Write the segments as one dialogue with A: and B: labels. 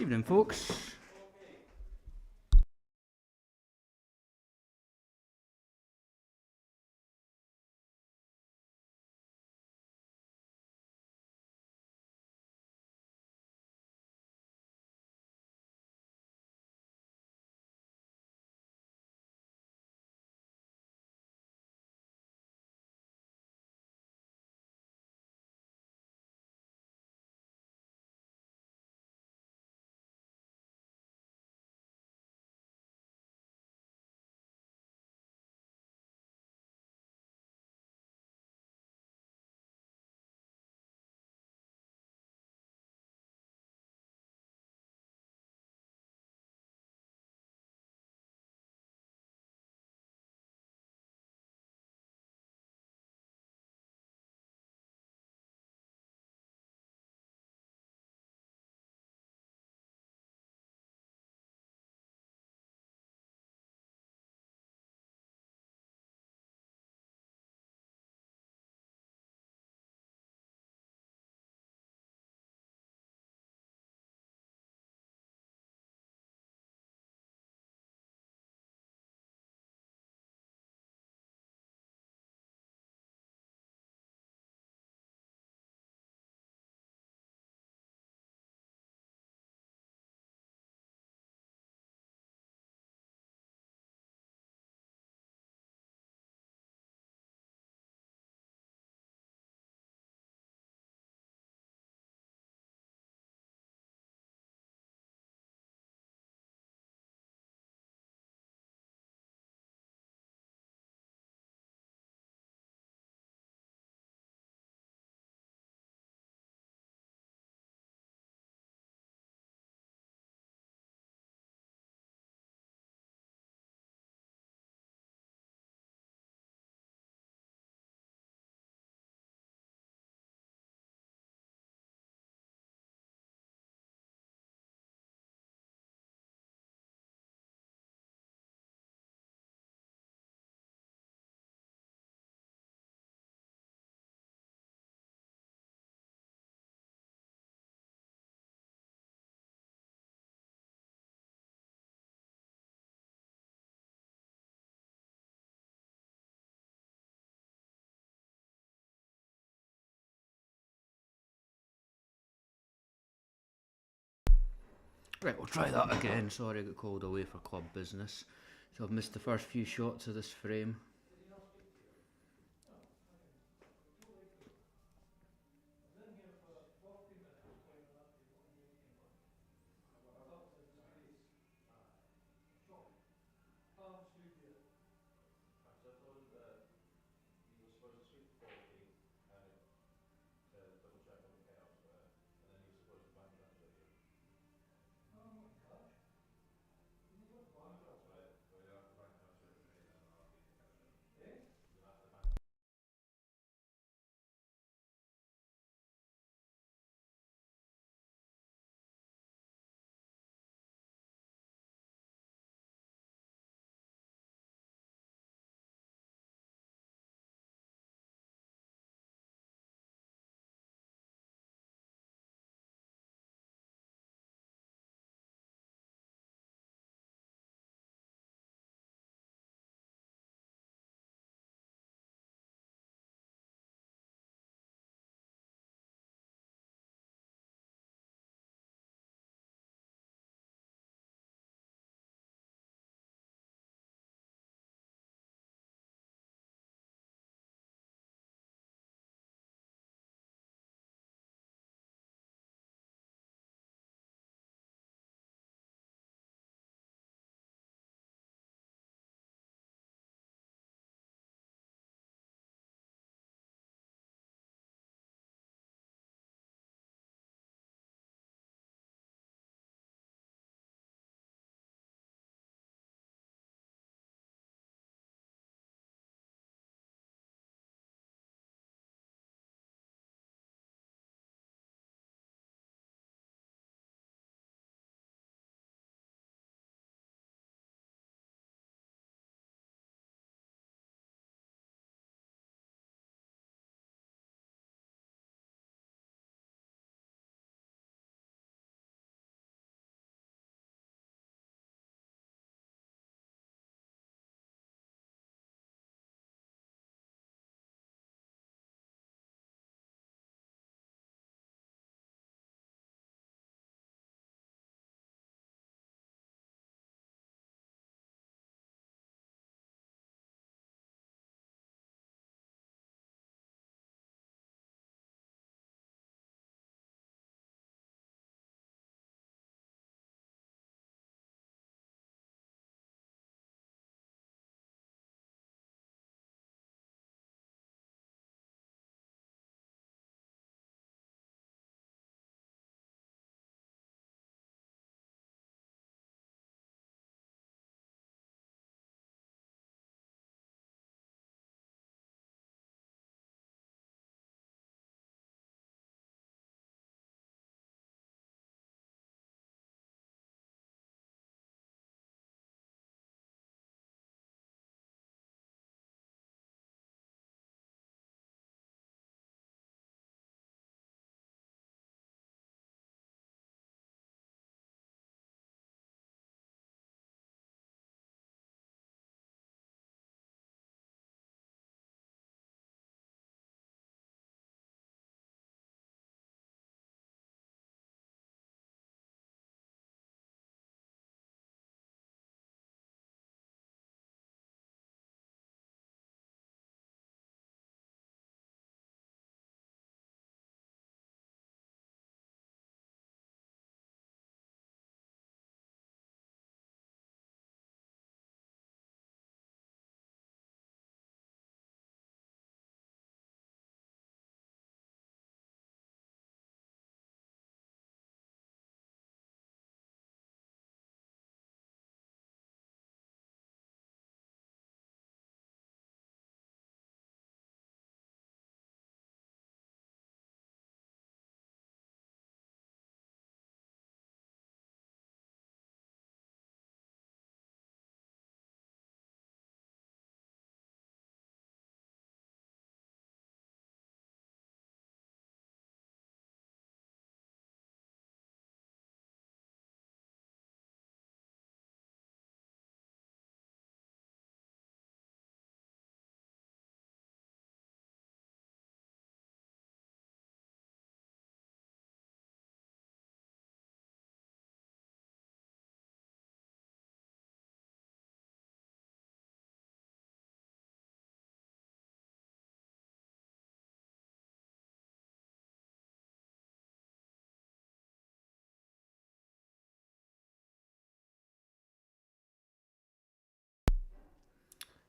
A: Evening, folks. Right, we'll try that again. Sorry, I got called away for club business. So I've missed the first few shots of this frame.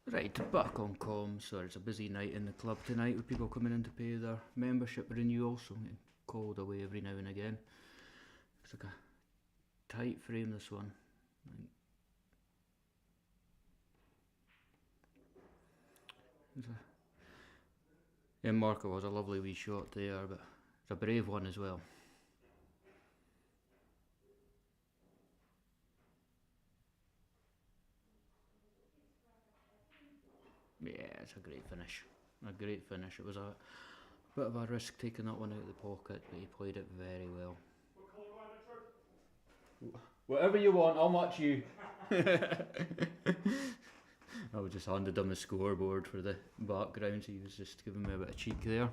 A: Right, back on comms. So it's a busy night in the club tonight with people coming in to pay their membership renewal, so I'm getting called away every now and again. It's like a tight frame, this one. Yeah, Marco was a lovely wee shot there, but it's a brave one as well. Yeah, it's a great finish. A great finish. It was a bit of a risk taking that one out of the pocket, but he played it very well. Whatever you want, I'll match you. I was just handed him the scoreboard for the background, so he was just giving me a bit of cheek there.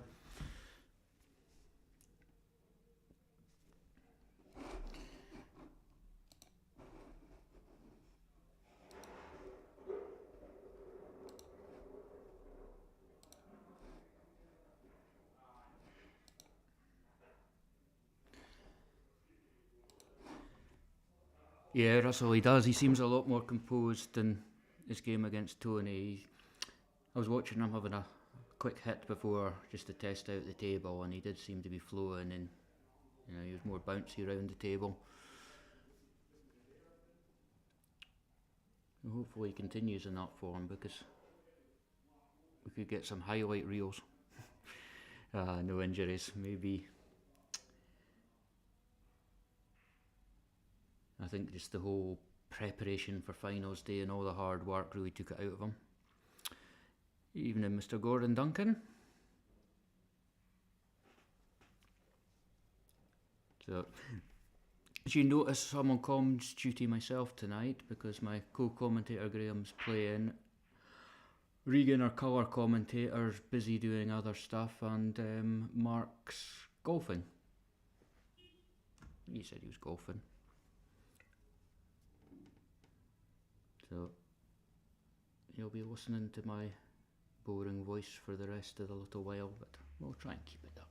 A: Yeah, Russell, he does. He seems a lot more composed than his game against Tony. I was watching him having a quick hit before just to test out the table, and he did seem to be flowing, and he was more bouncy around the table. And hopefully he continues in that form, because we could get some highlight reels. No injuries, maybe. I think just the whole preparation for finals day and all the hard work really took it out of him. Evening, Mr. Gordon Duncan. So, as you notice, I'm on comms duty myself tonight because my co-commentator Graham's playing. Regan, our colour commentator's busy doing other stuff, and Mark's golfing. He said he was golfing. So, you'll be listening to my boring voice for the rest of the little while, but we'll try and keep it up.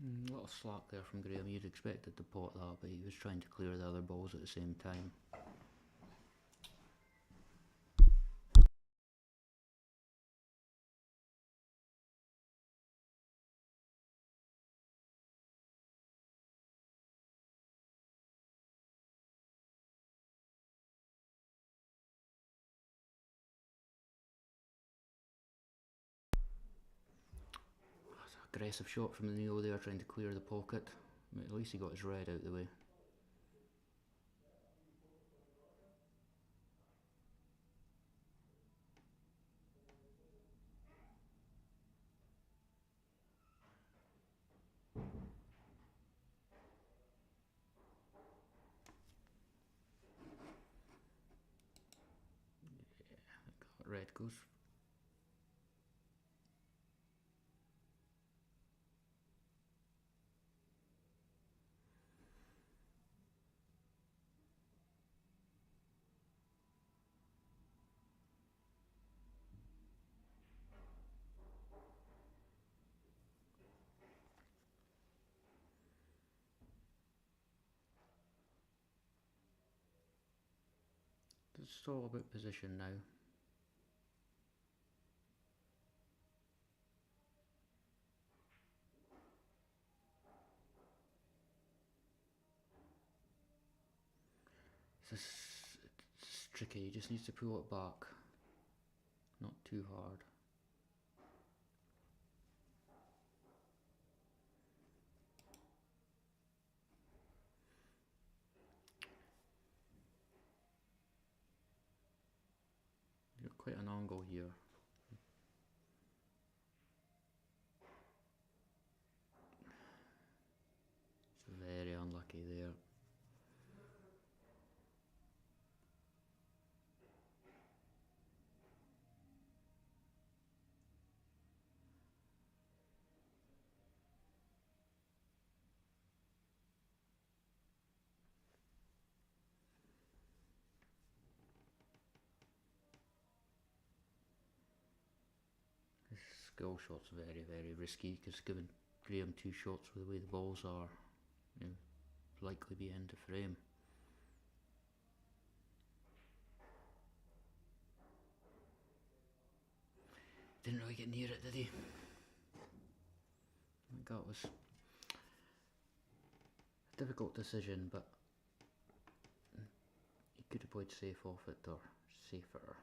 A: A little slack there from Graham. You'd expected to pot that, but he was trying to clear the other balls at the same time. That's an aggressive shot from Neill there, trying to clear the pocket. But at least he got his red out of the way. Red goes. It's all about position now. It's tricky. He just needs to pull it back, not too hard. You've got quite an angle here. skill shot's very, very risky because giving Graham 2 shots with the way the balls are, you know, likely be into frame. Didn't really get near it, did he? I think that was a difficult decision, but he could have played safe off it or safer.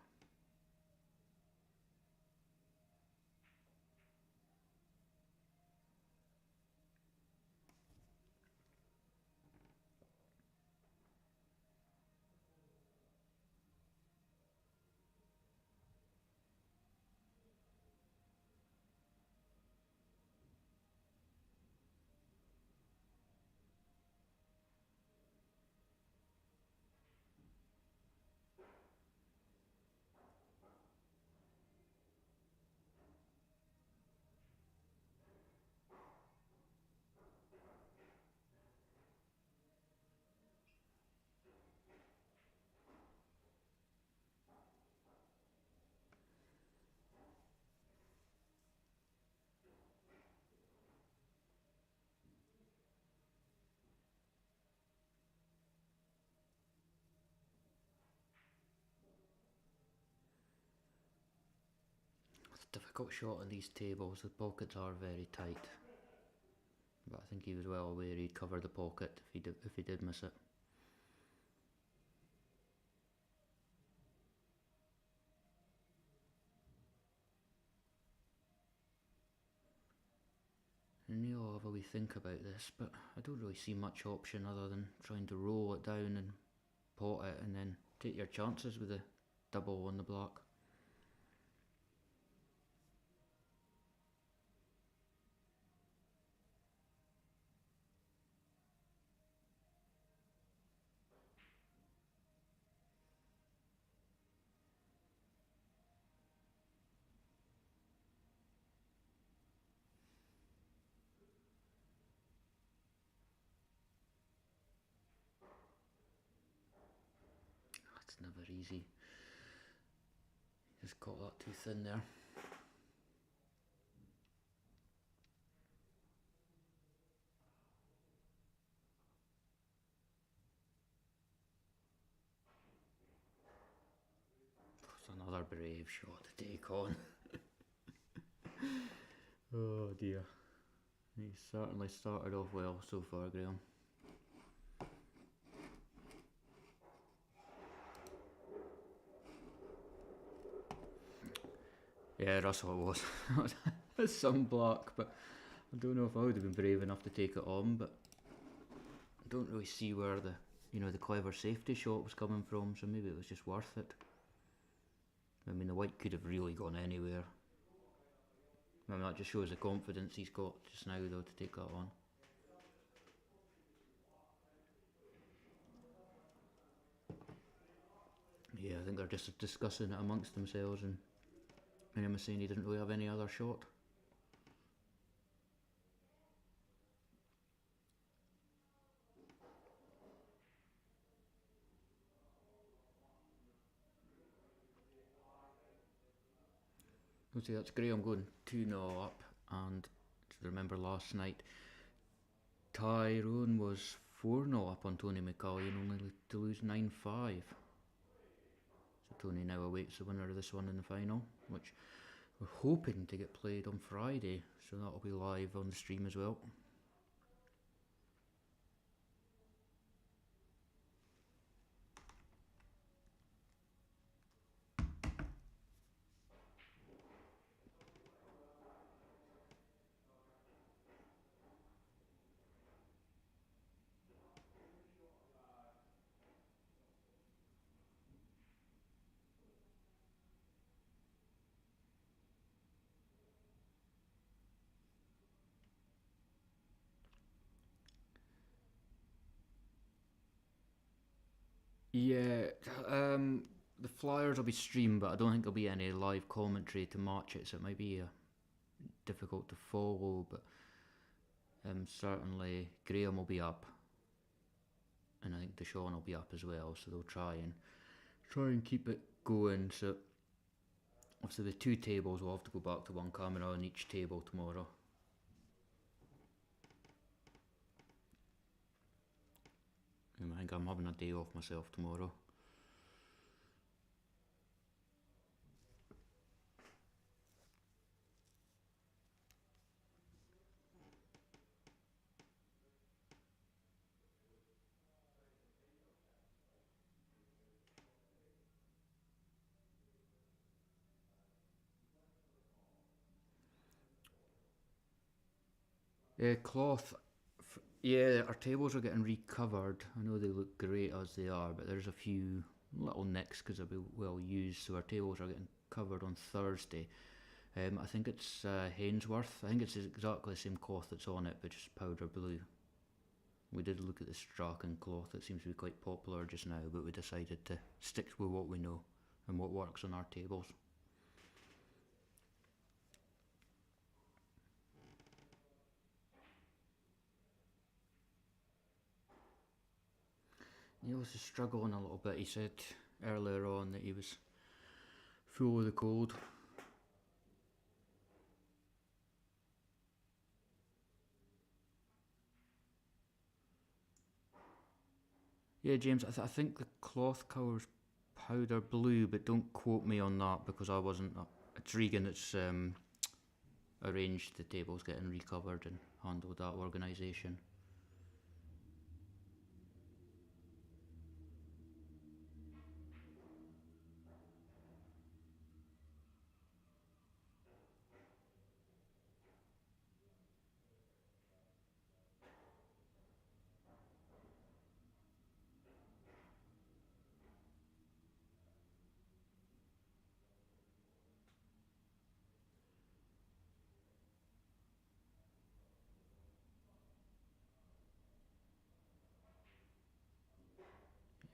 A: It's a difficult shot on these tables, the pockets are very tight. But I think he was well aware he'd cover the pocket if he did miss it. And Neill will have a wee think about this, but I don't really see much option other than trying to roll it down and pot it and then take your chances with a double on the block. That's never easy. Just caught that too thin there. It's another brave shot to take on. Oh dear. He's certainly started off well so far, Graham. Yeah, that's what it was. It's some block, but I don't know if I would have been brave enough to take it on, but I don't really see where the clever safety shot was coming from, so maybe it was just worth it. I mean, the white could have really gone anywhere. I mean, that just shows the confidence he's got just now, though, to take that on. Yeah, I think they're just discussing it amongst themselves, and him was saying he didn't really have any other shot. See, that's Graham going 2-0 up, and to remember last night, Tyrone was 4-0 up on Tony McCauley and only to lose 9-5. So Tony now awaits the winner of this one in the final, which we're hoping to get played on Friday, so that'll be live on the stream as well. Yeah, the Flyers will be streamed, but I don't think there'll be any live commentary to match it, so it might be difficult to follow, but certainly Graham will be up, and I think Deshaun will be up as well, so they'll try and keep it going. So obviously the two tables, we'll have to go back to one camera on each table tomorrow. I think I'm having a day off myself tomorrow. Cloth. Yeah, our tables are getting recovered. I know they look great as they are, but there's a few little nicks because they'll be well used. So our tables are getting covered on Thursday. I think it's Hainsworth. I think it's exactly the same cloth that's on it, but just powder blue. We did look at the Strachan cloth. It seems to be quite popular just now, but we decided to stick with what we know and what works on our tables. Neil was struggling a little bit. He said earlier on that he was full of the cold. Yeah, James, I think the cloth colour's powder blue, but don't quote me on that because I wasn't. It's Regan that's arranged the tables getting recovered and handled that organisation.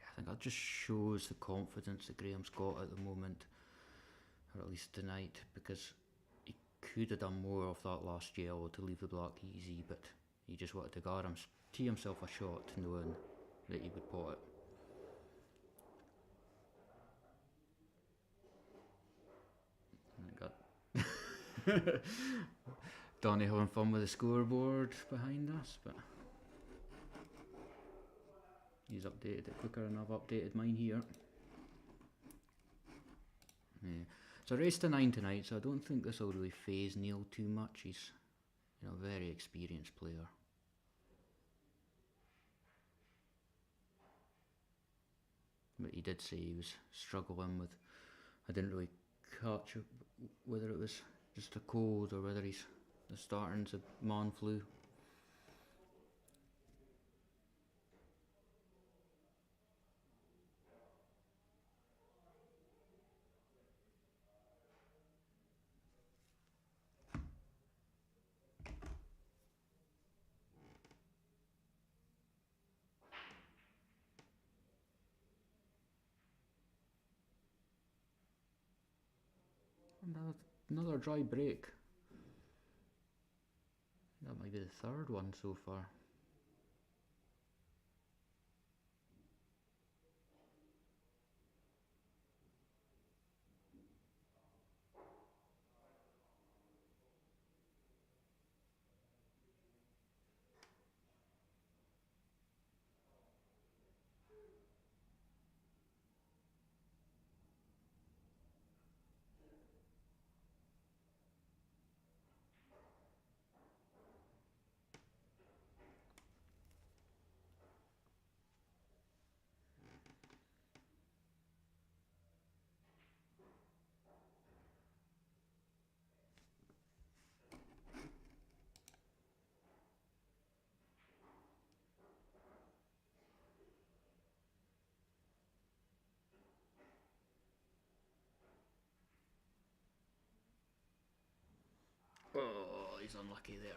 A: I think that just shows the confidence that Graham's got at the moment, or at least tonight, because he could have done more of that last yellow to leave the black easy, but he just wanted to tee himself a shot knowing that he would pot it. And it got Donny having fun with the scoreboard behind us, but he's updated it quicker than I've updated mine here. Yeah. It's a race to 9 tonight, so I don't think this will really faze Neill too much. He's a very experienced player. But he did say he was struggling with. I didn't really catch whether it was just a cold or whether he's starting to man flu. Another dry break. That might be the third one so far. Oh, he's unlucky there.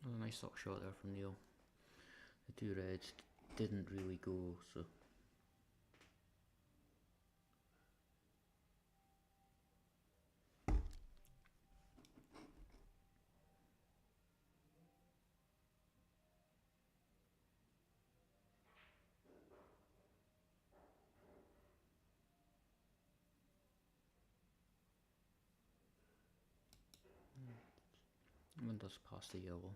A: A nice little shot there from Neill. The two reds didn't really go, so. One does pass the yellow.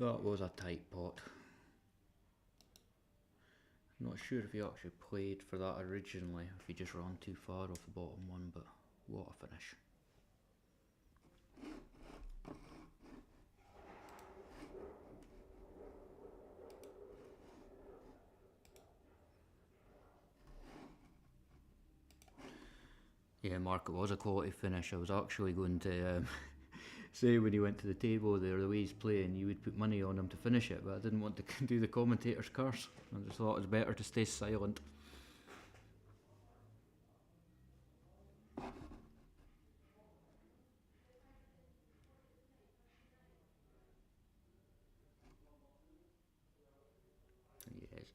A: Oh, that was a tight pot. I'm not sure if he actually played for that originally, if he just ran too far off the bottom one, but what a finish. Yeah, Mark, it was a quality finish. I was actually going to say when he went to the table there, the way he's playing, you would put money on him to finish it, but I didn't want to do the commentator's curse. I just thought it was better to stay silent. Yes.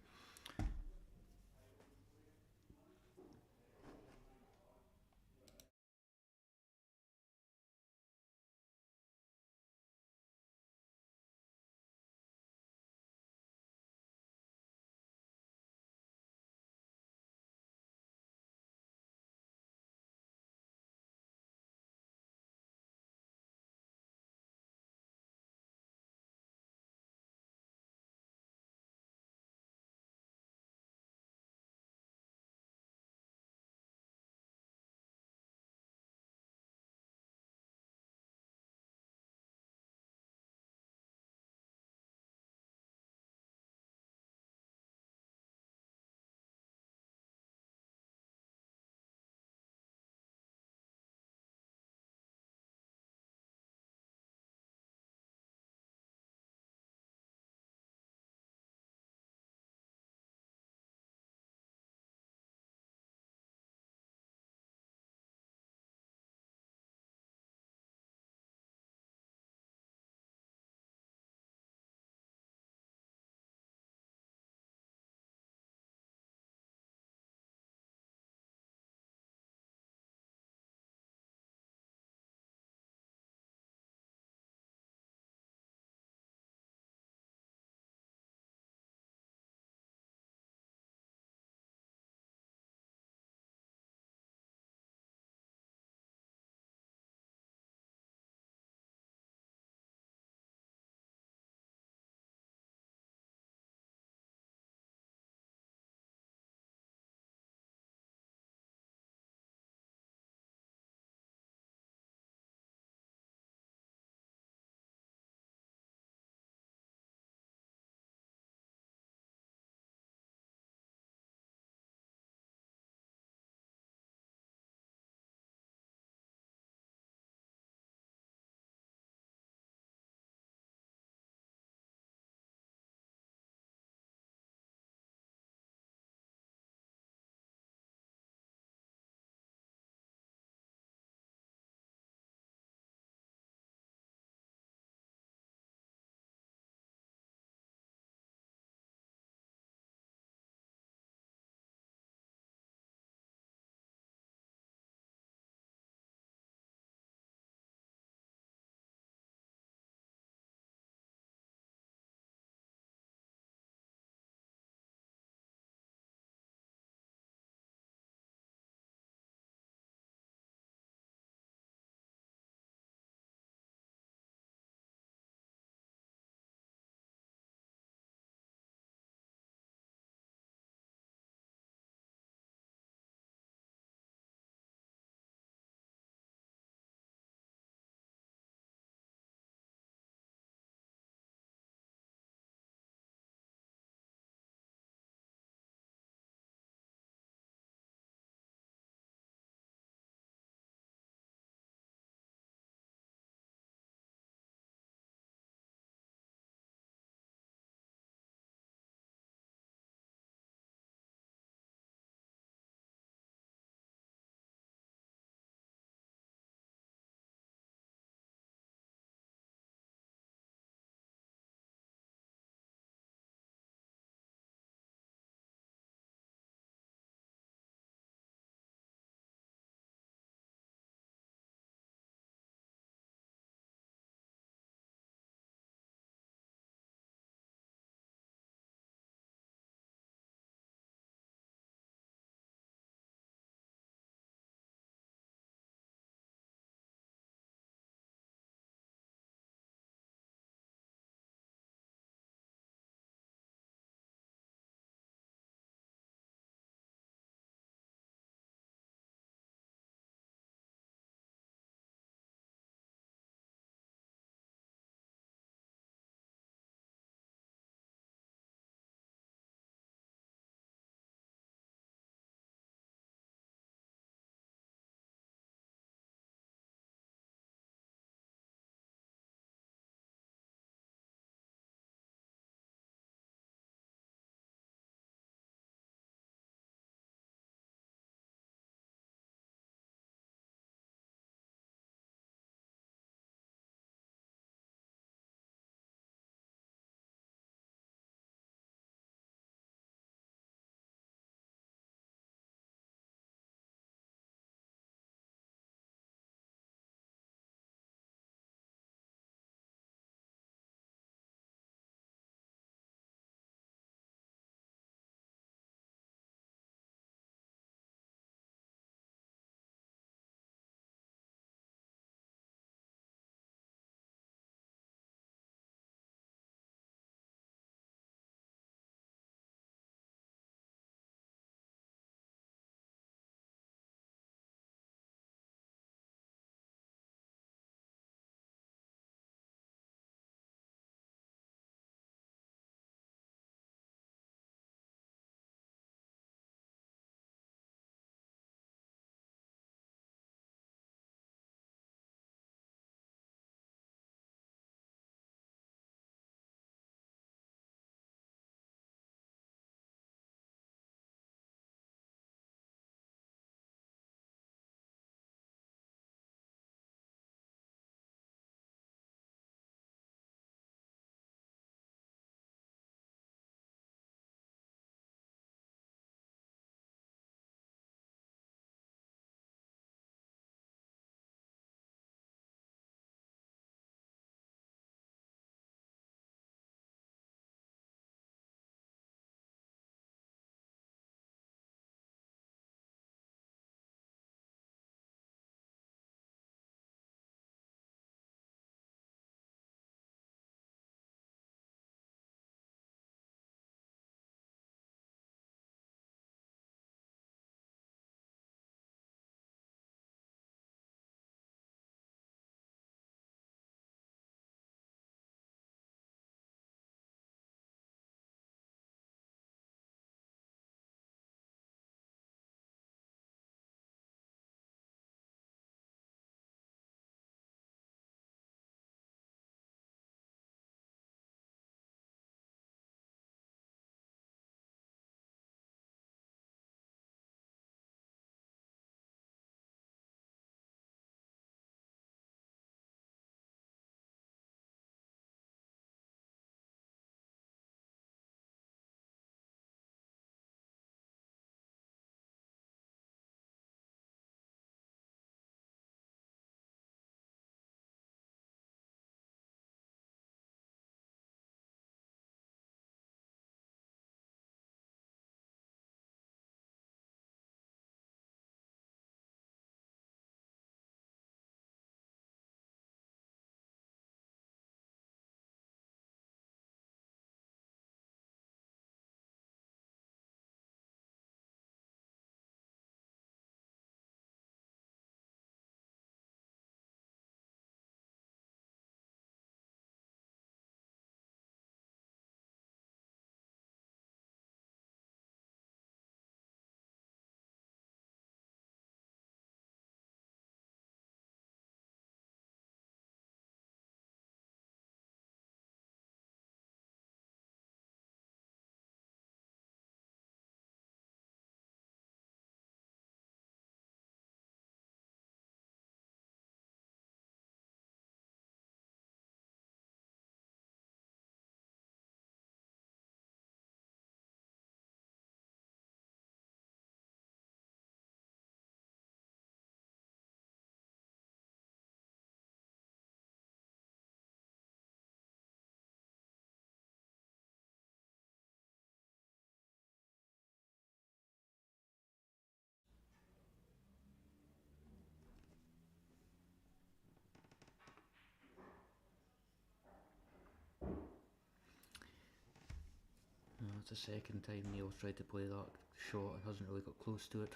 A: That's the second time Neill's tried to play that shot and hasn't really got close to it.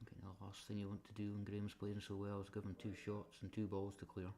A: Okay, the last thing you want to do when Graham's playing so well is give him 2 shots and 2 balls to clear.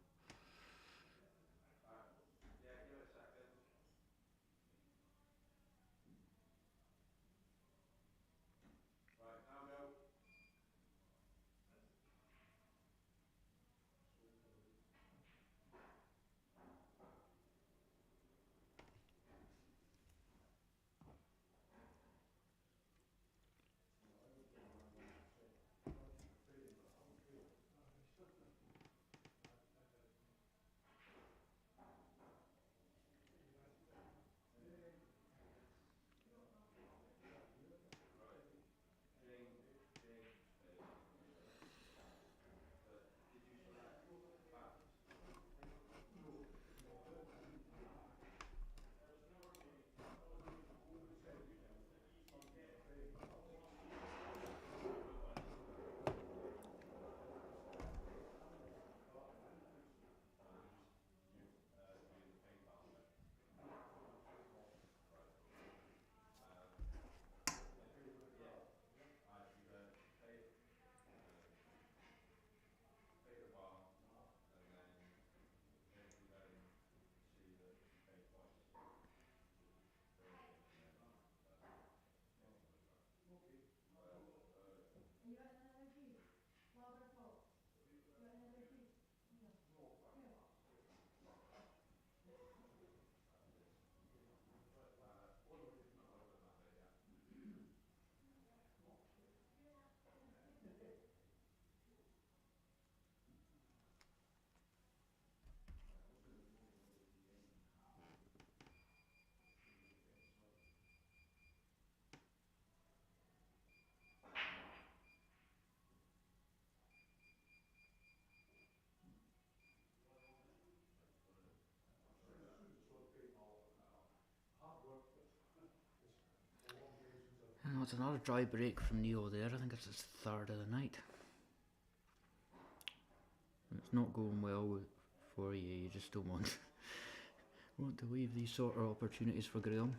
A: And it's another dry break from Neill there. I think it's his 3rd of the night. It's not going well for you. You just don't want to leave these sort of opportunities for Graham.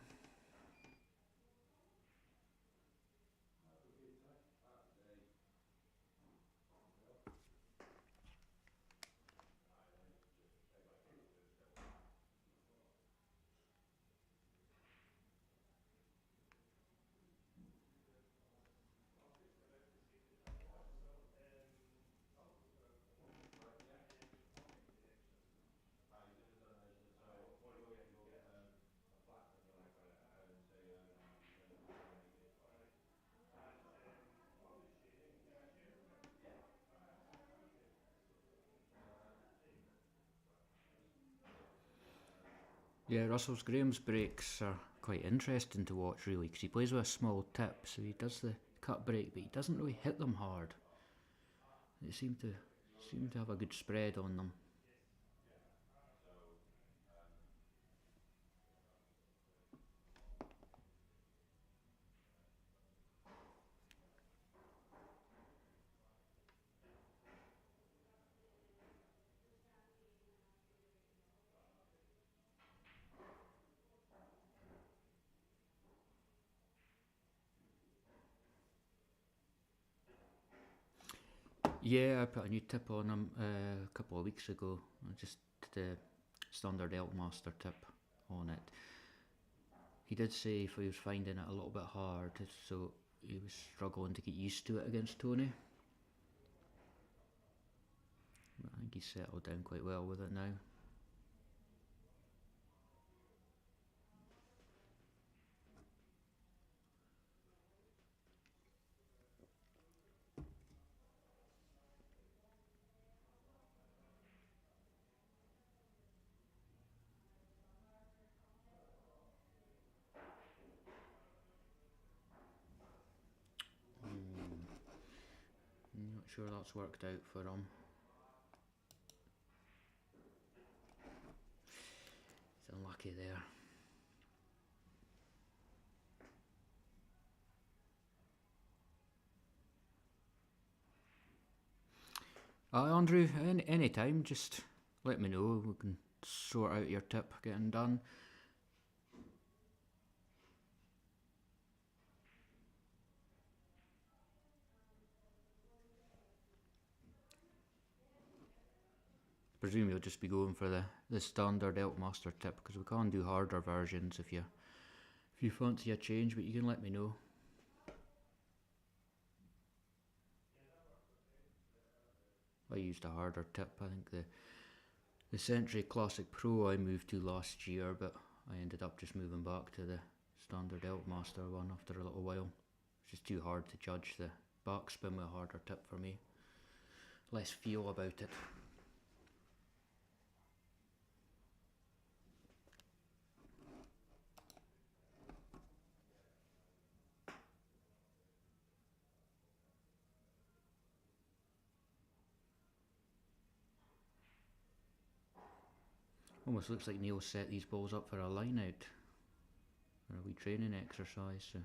A: Yeah, Graham's breaks are quite interesting to watch really, because he plays with a small tip, so he does the cut break, but he doesn't really hit them hard. They seem to have a good spread on them. Yeah, I put a new tip on him a couple of weeks ago. I just did a standard Elkmaster tip on it. He did say if he was finding it a little bit hard, so he was struggling to get used to it against Tony. But I think he's settled down quite well with it now. I'm not sure that's worked out for him. He's unlucky there. Andrew, any time, just let me know. We can sort out your tip getting done. Presume you'll just be going for the standard Elkmaster tip, because we can do harder versions if you fancy a change, but you can let me know. I used a harder tip. I think the Century Classic Pro I moved to last year, but I ended up just moving back to the standard Elkmaster one after a little while. It's just too hard to judge the backspin with a harder tip for me. Less feel about it. Almost looks like Neill set these balls up for a line out, or a wee training exercise. So.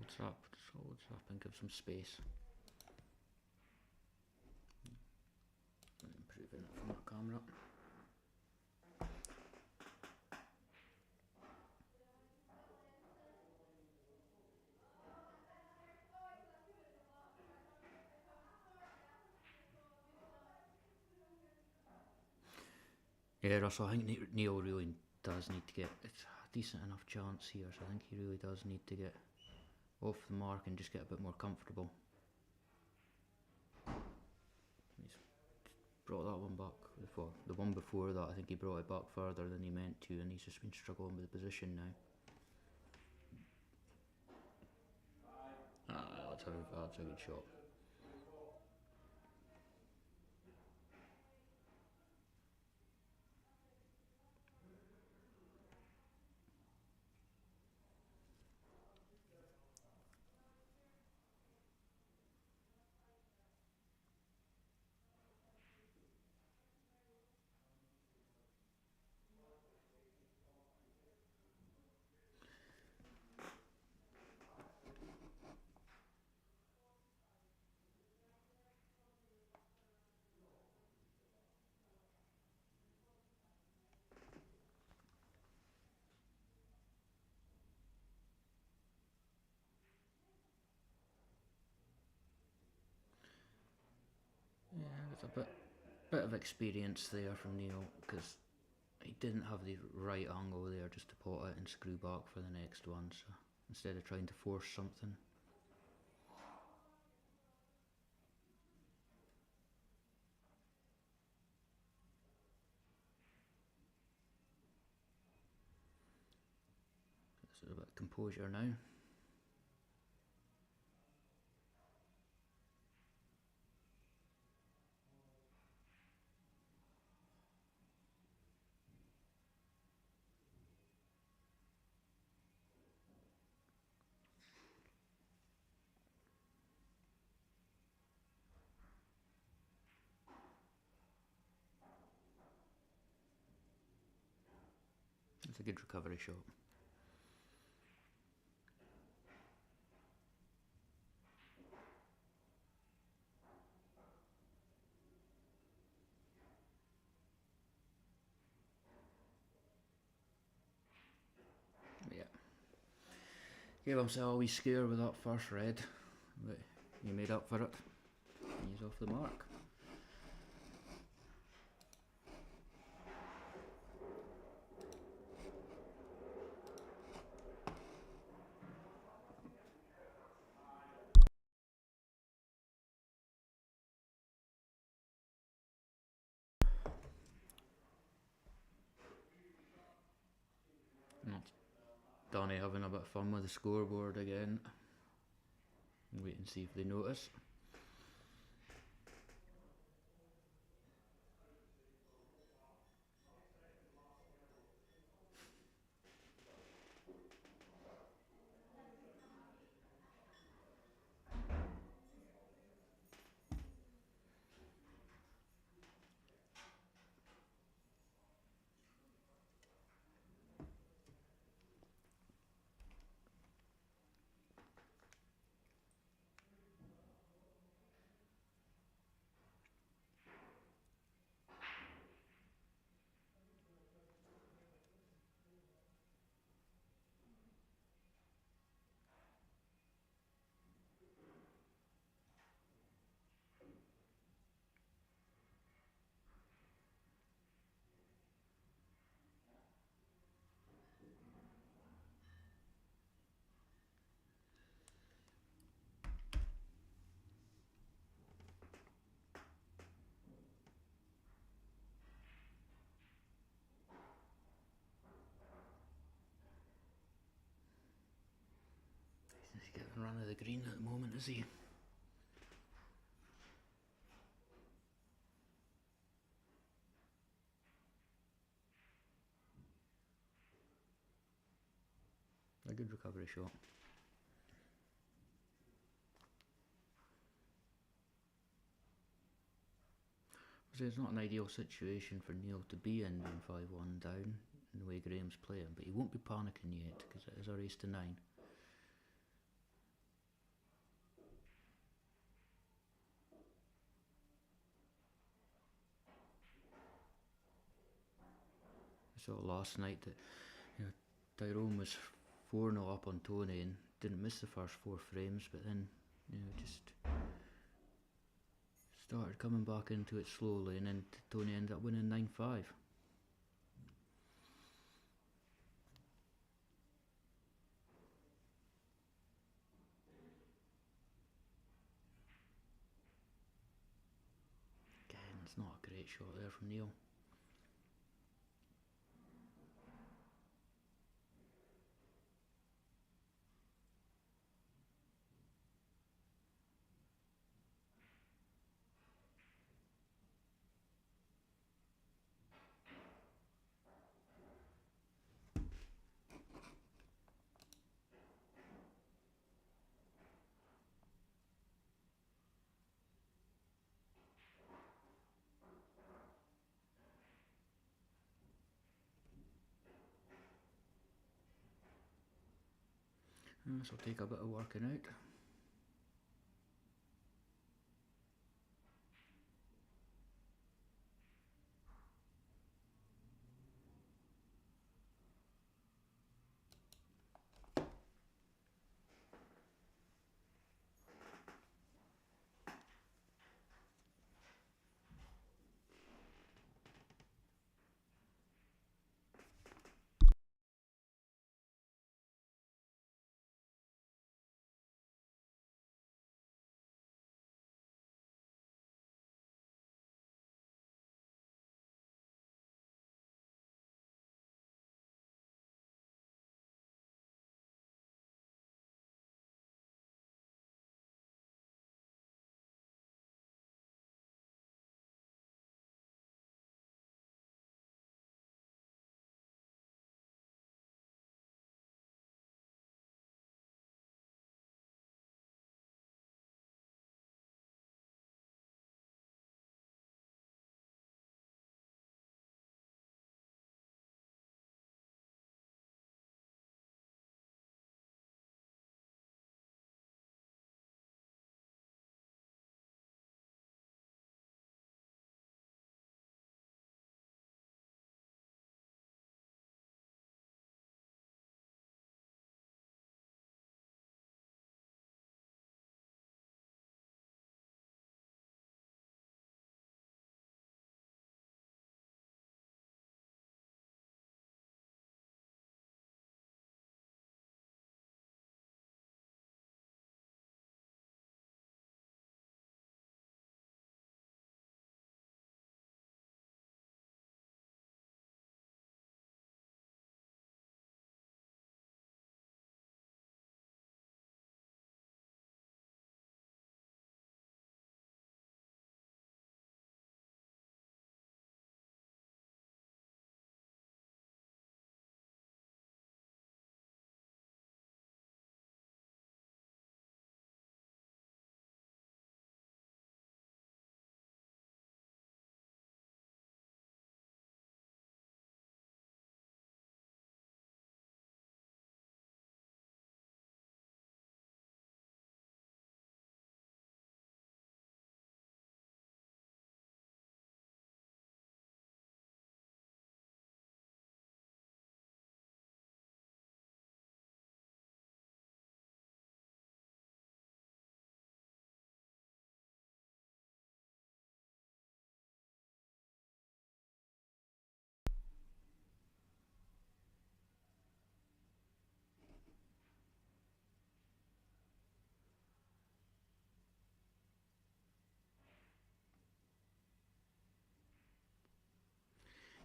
A: Just holds up and gives some space. Improving it from the camera. Yeah, Russell, I think Neill really does need to get a decent enough chance here, so I think he really does need to get off the mark and just get a bit more comfortable. He's brought that one back before. The one before that, I think he brought it back further than he meant to, and he's just been struggling with the position now. That's a good shot. Yeah, there's a bit of experience there from Neill, because he didn't have the right angle there just to pot it and screw back for the next one, so instead of trying to force something. This is a bit of composure now. It's a good recovery shot. Yeah. Gave himself a wee scare with that first red, but he made up for it. He's off the mark. That's Danny having a bit of fun with the scoreboard again. Wait and see if they notice. run of the green at the moment, is he? A good recovery shot. It's not an ideal situation for Neill to be in being 5-1 down in the way Graham's playing, but he won't be panicking yet because it is a race to 9. I saw last night that Tyrone was 4-0 up on Tony and didn't miss the first 4 frames, but then just started coming back into it slowly, and then Tony ended up winning 9-5. Again, it's not a great shot there from Neill. This will take a bit of working out.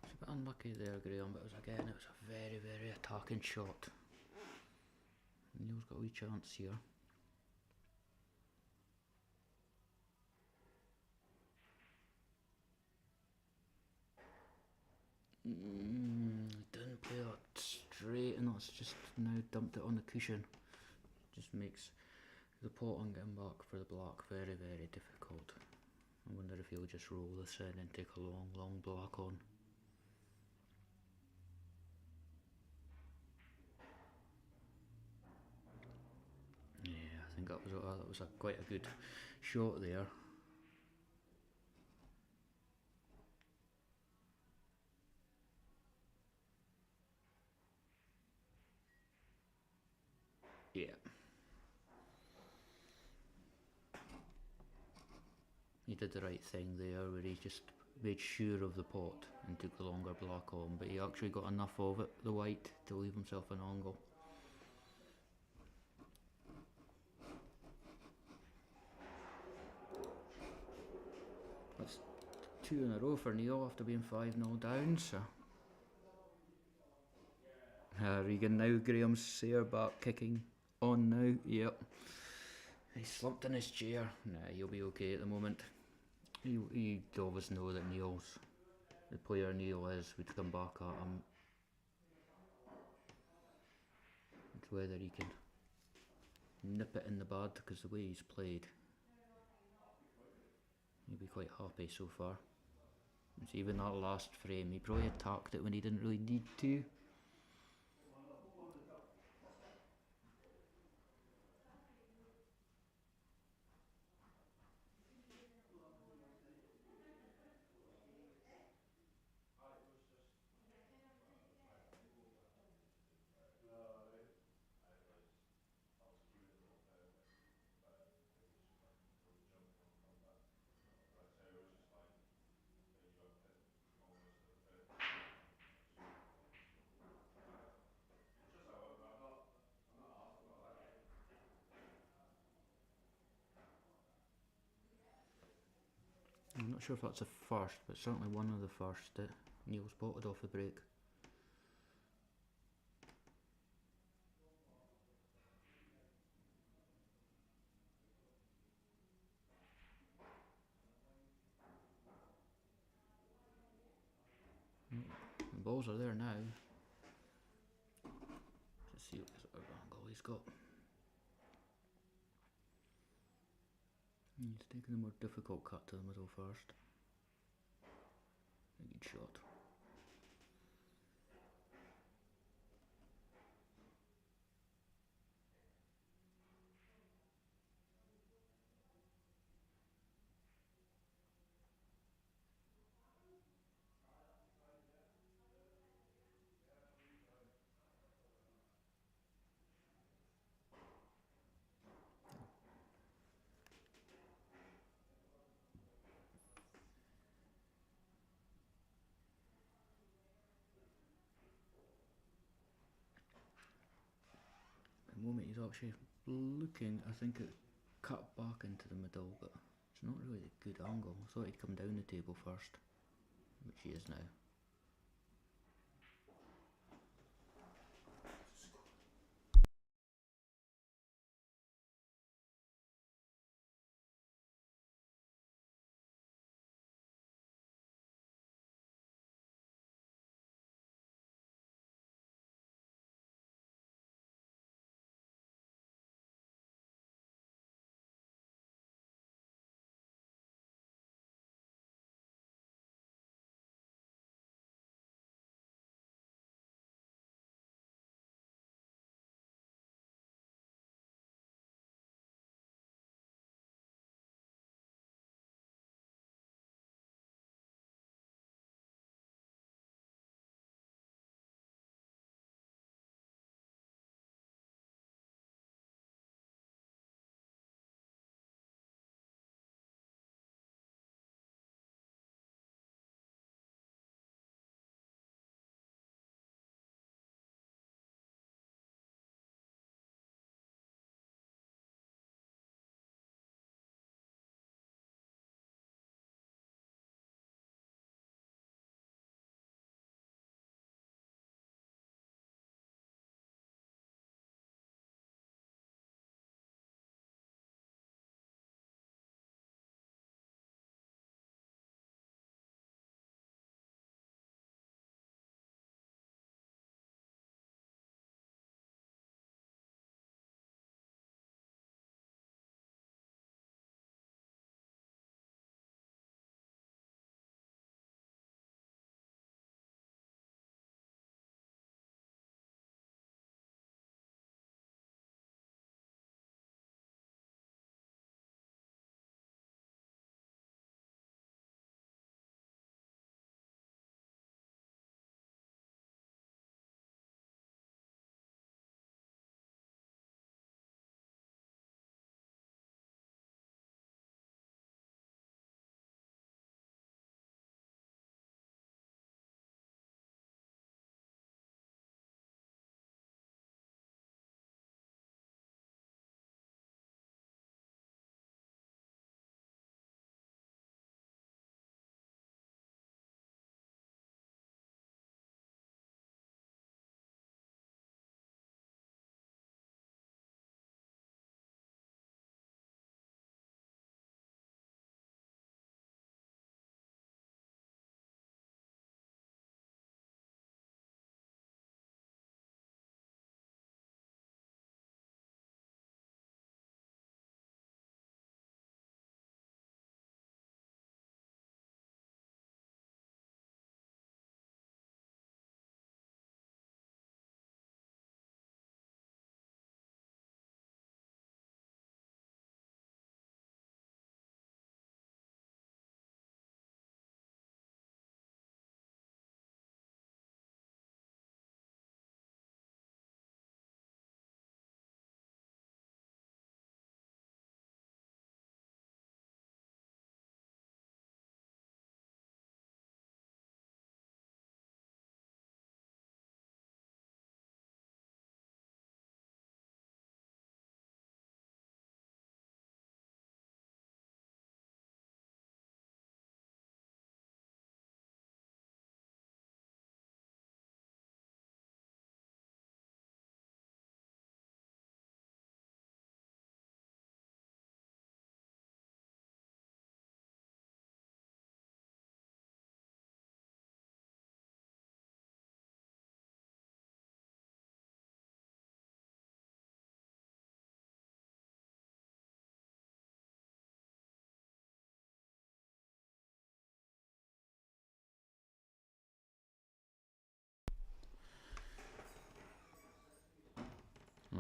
A: It's a bit unlucky there, Graham, but it was a very, very attacking shot. Neill's got a wee chance here. Didn't play that straight, and it's just now dumped it on the cushion. Just makes the pot on getting back for the black very, very difficult. I wonder if he'll just roll this in and take a long, long black on. Yeah, I think that was quite a good shot there. Yeah. He did the right thing there where he just made sure of the pot and took the longer black on, but he actually got enough of it, the white, to leave himself an angle. That's 2 in a row for Neill after being 5-0 down, so. Regan now, Graham's Sayer back kicking on now, yep. He's slumped in his chair. Nah, he'll be okay at the moment. He'd always know that the player Neill is, would come back at him. It's whether he can nip it in the bud, because the way he's played, he'll be quite happy so far. It's even that last frame, he probably attacked it when he didn't really need to. I'm not sure if that's a first, but certainly one of the first that Neil spotted off the break. The balls are there now. Let's see what sort of angle he's got. He's taking the more difficult cut to the middle first. A good shot. At the moment he's actually looking, I think it cut back into the middle, but it's not really a good angle. I thought he'd come down the table first, which he is now.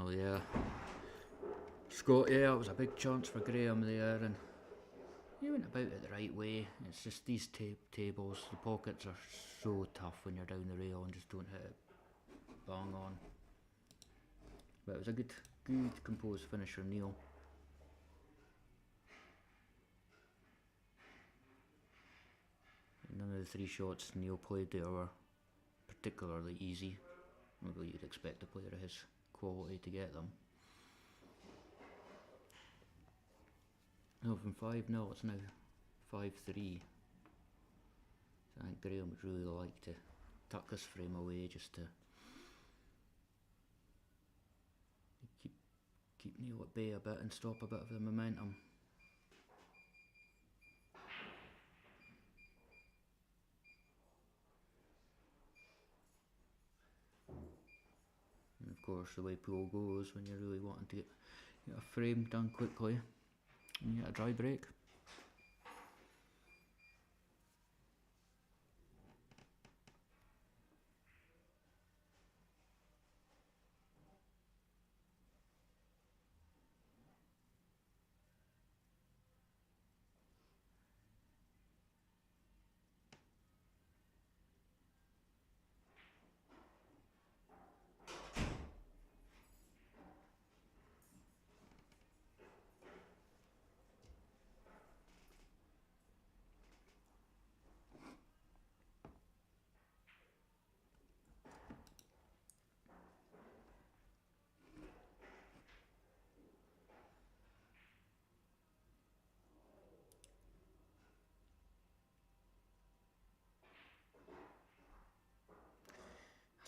A: Well, yeah. Scott, yeah, it was a big chance for Graham there, and he went about it the right way. It's just these tables, the pockets are so tough when you're down the rail and just don't hit it bang on. But it was a good composed finish from Neill. None of the three shots Neill played there were particularly easy. Although you'd expect a player of his quality to get them. No, from 5-0 it's now 5-3. So I think Graham would really like to tuck this frame away just to keep Neill at bay a bit and stop a bit of the momentum. And of course the way pool goes when you're really wanting to get a frame done quickly and you get a dry break.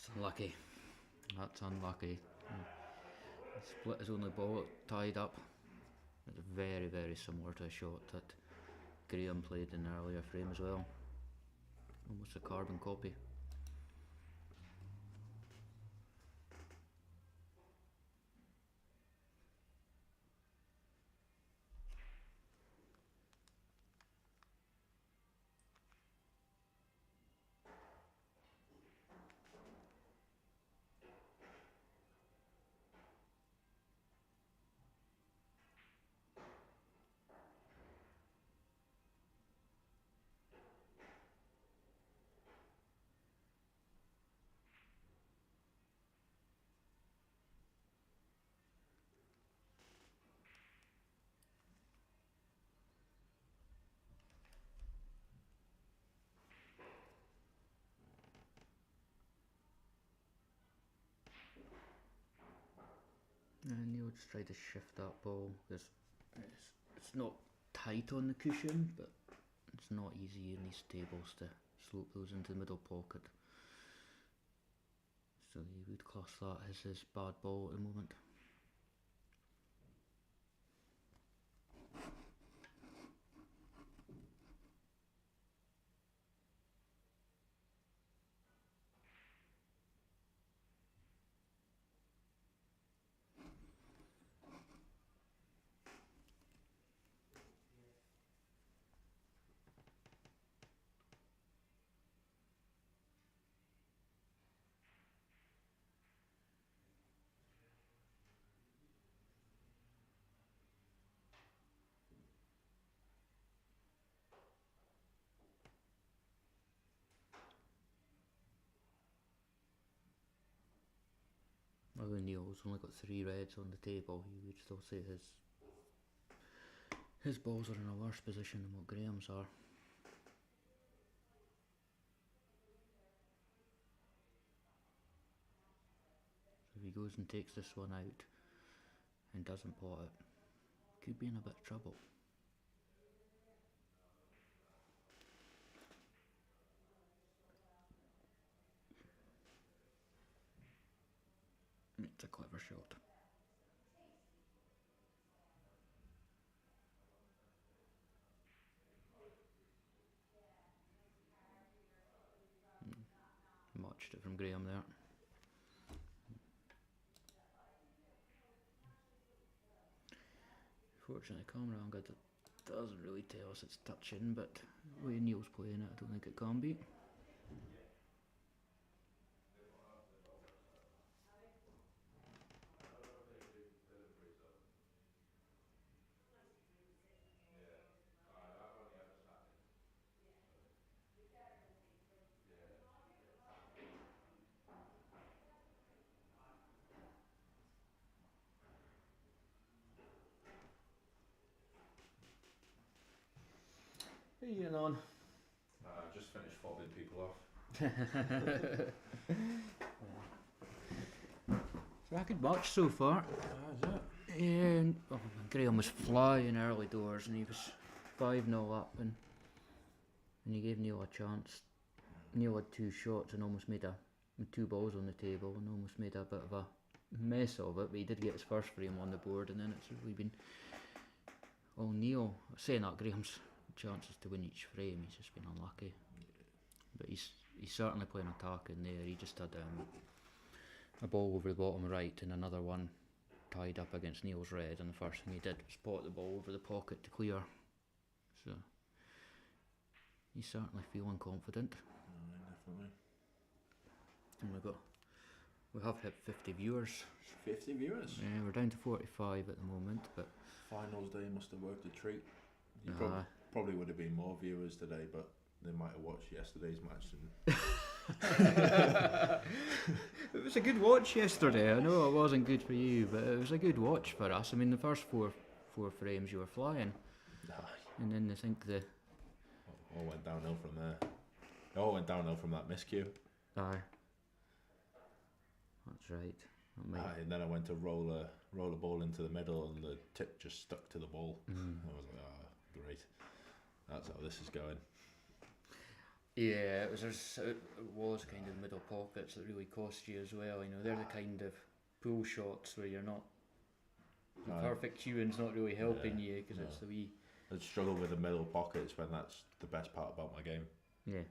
A: That's unlucky. That's unlucky. He split his only ball tied up. It's very, very similar to a shot that Graham played in the earlier frame as well. Almost a carbon copy. And Neill just tried to shift that ball because it's not tight on the cushion, but it's not easy in these tables to slope those into the middle pocket. So he would class that as his bad ball at the moment. Although Neill's only got 3 reds on the table, you would still say his balls are in a worse position than what Graham's are. So if he goes and takes this one out and doesn't pot it, could be in a bit of trouble. It's a clever shot. Matched it from Graham there. Fortunately, camera angle doesn't really tell us it's touching, but the way Neill's playing it, I don't think it can be.
B: How you getting on?
C: I just finished fobbing people off.
A: So I could watch so far.
B: Is it?
A: And Graham was flying early doors, and he was 5-0 up, and he gave Neill a chance. Neill had 2 shots and almost made with 2 balls on the table, and almost made a bit of a mess of it, but he did get his first frame on the board, and then it's really been all Neill. Saying that, Graham's chances to win each frame, he's just been unlucky. But he's certainly playing attack in there. He just had a ball over the bottom right and another one tied up against Neill's red, and the first thing he did was pot the ball over the pocket to clear. So he's certainly feeling confident.
B: Definitely.
A: And we have hit 50 viewers.
B: 50 viewers?
A: Yeah, we're down to 45 at the moment, but
B: Finals day must have worked a treat. You
A: Aye.
B: probably would have been more viewers today, but they might have watched yesterday's match.
A: It was a good watch yesterday. I know it wasn't good for you, but it was a good watch for us. I mean, the first four frames you were flying, and then I think the
B: all went downhill from there. It all went downhill from that miscue.
A: aye, that's right.
B: And then I went to roll a ball into the middle, and the tip just stuck to the ball. I was like, great. That's how this is going.
A: Yeah, it was kind of middle pockets that really cost you as well. You know, they're the kind of pull shots where you're not the perfect cueing's not really helping you because it's the wee.
B: I struggle with the middle pockets when that's the best part about my game.
A: Yeah.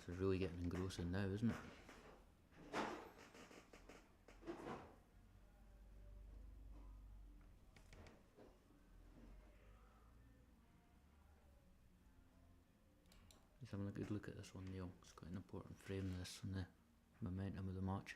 A: This is really getting engrossing now, isn't it? Just having a good look at this one, Neil. It's quite an important frame, this, and the momentum of the match.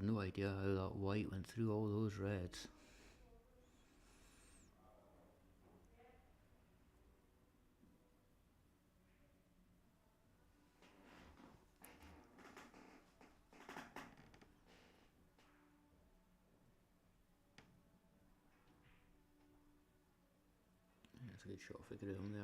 A: no idea how that white went through all those reds. That's a good shot for Graham there.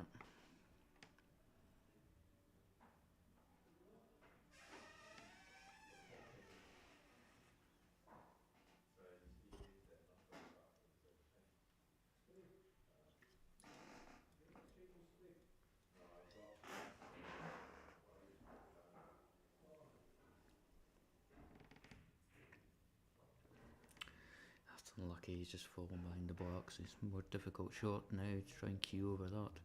A: That's unlucky, he's just fallen behind the box. It's a more difficult shot now to try and cue over that.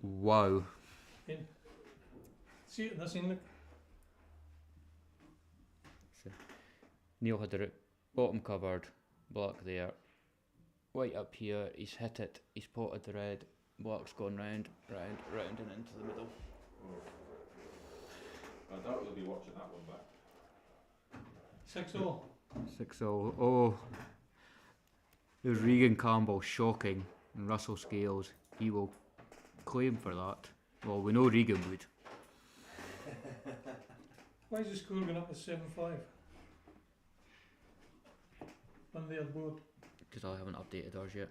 A: Wow.
D: In. See it, that's in the.
A: So Neill had the bottom covered, black there, white up here, he's hit it, he's potted the red, black's gone round, round, round and into the middle.
C: I doubt you'll be watching that one back.
D: 6-0.
A: 6-0. Oh, there's Regan Campbell shocking, and Russell Scales, he will claim for that. Well, we know Regan would.
D: Why is the score going up to 7-5? On their board.
A: Because I haven't updated ours yet.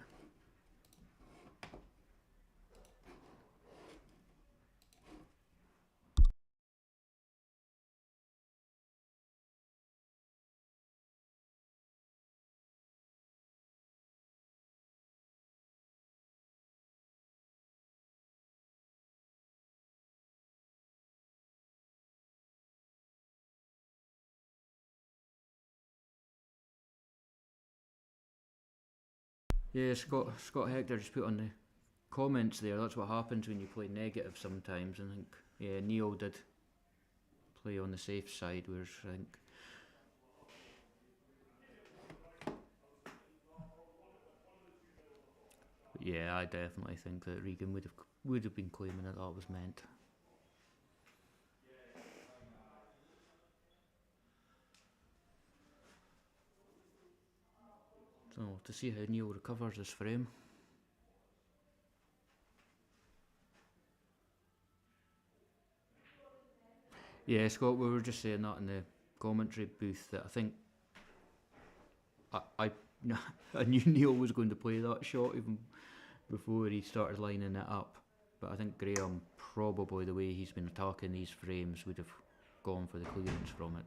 A: Yeah, Scott Hector just put on the comments there, that's what happens when you play negative sometimes. I think, yeah, Neill did play on the safe side, whereas I think yeah, I definitely think that Regan would have been claiming that was meant. So to see how Neill recovers this frame. Yeah, Scott, we were just saying that in the commentary booth that I think I knew Neill was going to play that shot even before he started lining it up. But I think Graham, probably the way he's been attacking these frames, would have gone for the clearance from it.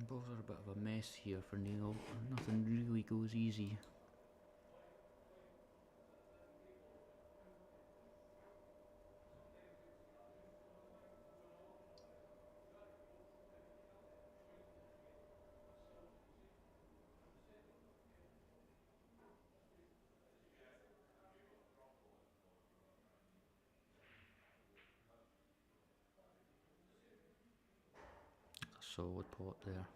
A: Balls are a bit of a mess here for Neill. Nothing really goes easy. A solid pot there.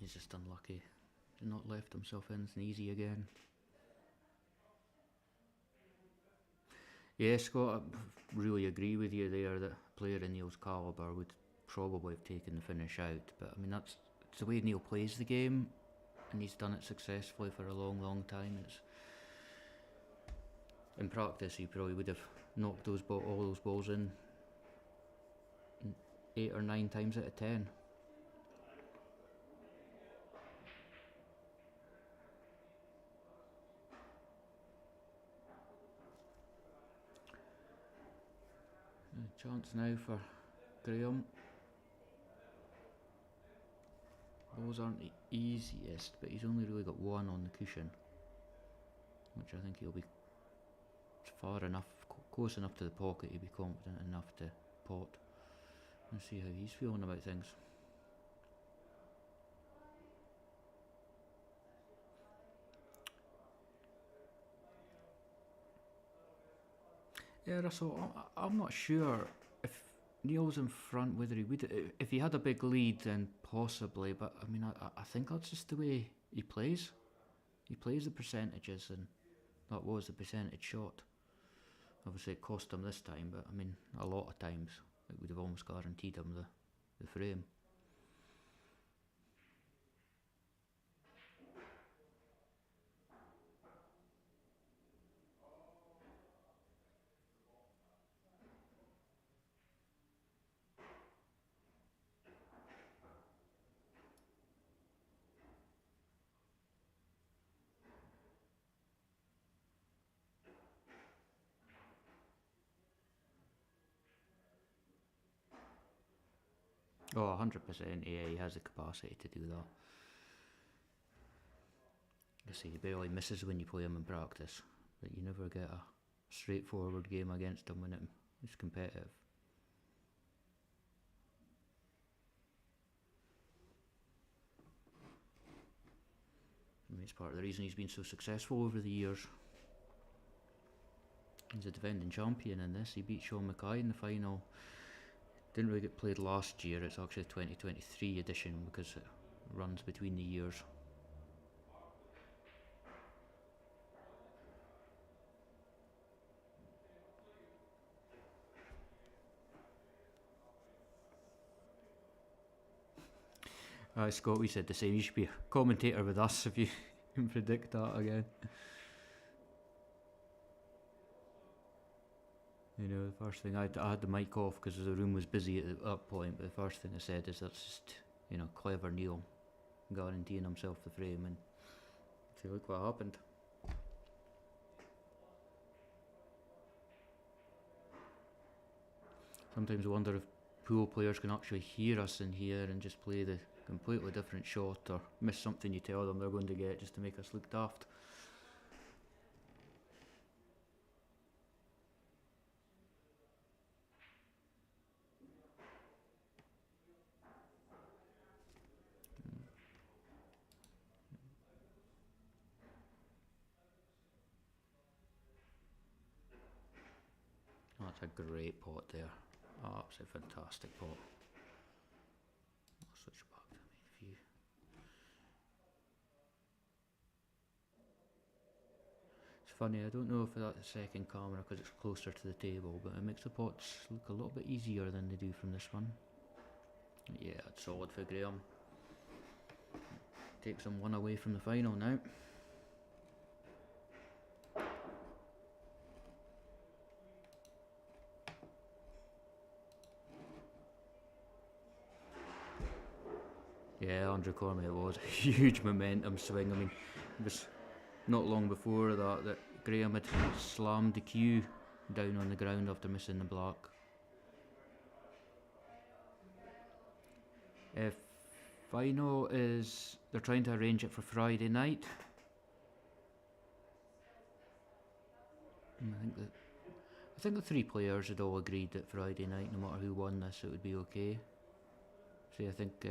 A: He's just unlucky. He's not left himself anything easy again. Yeah, Scott, I really agree with you there that a player in Neill's calibre would probably have taken the finish out. But I mean, that's the way Neill plays the game, and he's done it successfully for a long, long time. In practice, he probably would have knocked all those balls in 8 or 9 times out of 10. Chance now for Graham. Balls aren't the easiest, but he's only really got one on the cushion, which I think he'll be far enough, close enough to the pocket, he'll be confident enough to pot. And see how he's feeling about things. Yeah, Russell, I'm not sure if Neill's in front whether he would. If he had a big lead, then possibly. But I mean, I think that's just the way he plays. He plays the percentages, and that was the percentage shot. Obviously, it cost him this time, but I mean, a lot of times it would have almost guaranteed him the frame. Oh, 100%. Yeah, he has the capacity to do that. I say he barely misses when you play him in practice, but you never get a straightforward game against him when it's competitive. I mean, it's part of the reason he's been so successful over the years. He's a defending champion in this. He beat Sean Mackay in the final. Didn't really get played last year. It's actually a 2023 edition because it runs between the years. Scott, we said the same. You should be a commentator with us if you can predict that again. You know, the first thing I had the mic off because the room was busy at that point, but the first thing I said is that's just, clever Neill guaranteeing himself the frame, and see, look what happened. Sometimes I wonder if pool players can actually hear us in here and just play the completely different shot or miss something you tell them they're going to get just to make us look daft. That's a great pot there. Absolutely fantastic pot. I'll switch back to the main view. It's funny, I don't know if that's the second camera because it's closer to the table, but it makes the pots look a little bit easier than they do from this one. Yeah, it's solid for Graham. Takes him one away from the final now. Yeah, Andrew Cormier was a huge momentum swing. I mean, it was not long before that Graham had slammed the cue down on the ground after missing the black. Final is they're trying to arrange it for Friday night. And I think the three players had all agreed that Friday night, no matter who won this, it would be okay. See, I think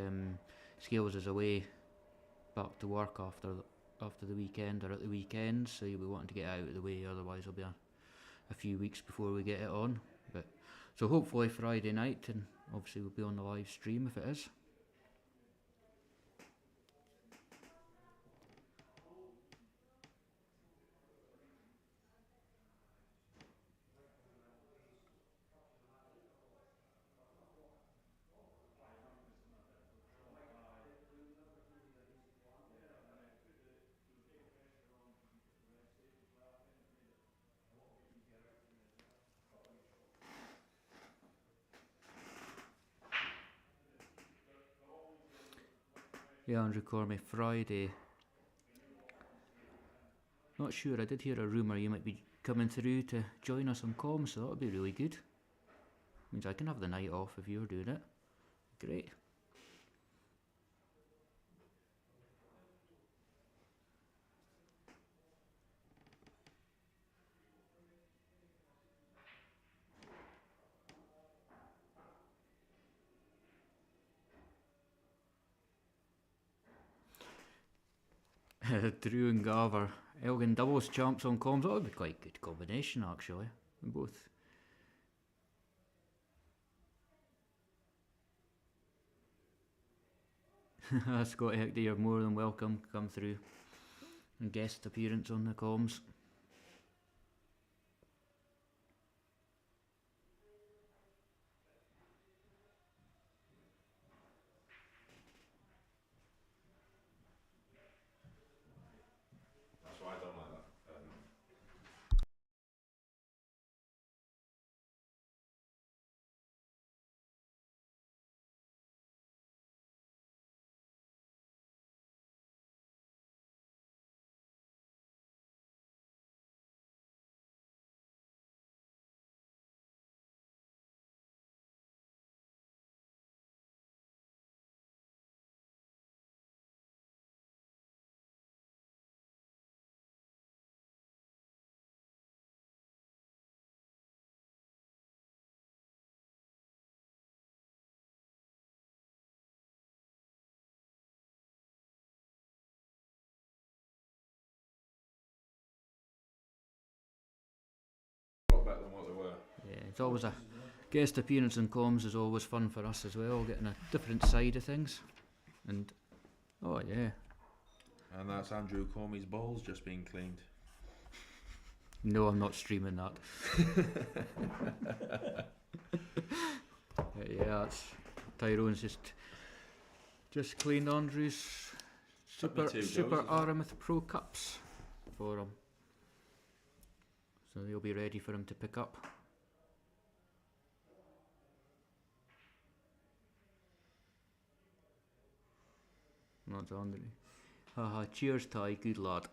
A: Scales is away back to work after the weekend or at the weekend, so you'll be wanting to get out of the way, otherwise it'll be a few weeks before we get it on. But so hopefully Friday night, and obviously we'll be on the live stream if it is. Yeah, Andrew Cormier, Friday. Not sure, I did hear a rumour you might be coming through to join us on comms, so that would be really good. Means I can have the night off if you're doing it. Great. Drew and Garver, Elgin doubles champs on comms. That would be quite a good combination actually. Both. Scotty Hector, you're more than welcome. Come through and guest appearance on the comms.
B: better than what they were.
A: Yeah, it's always a guest appearance on comms is always fun for us as well, getting a different side of things. And oh yeah,
B: And that's Andrew Comey's balls just being cleaned.
A: no, I'm not streaming that. Yeah, it's Tyrone's just cleaned Andrew's
B: Took me
A: Super
B: 2
A: Super
B: goes, isn't it?
A: Aramith Pro Cups for him, so they'll be ready for him to pick up. That's Andrew. Haha, cheers, Ty, good lad.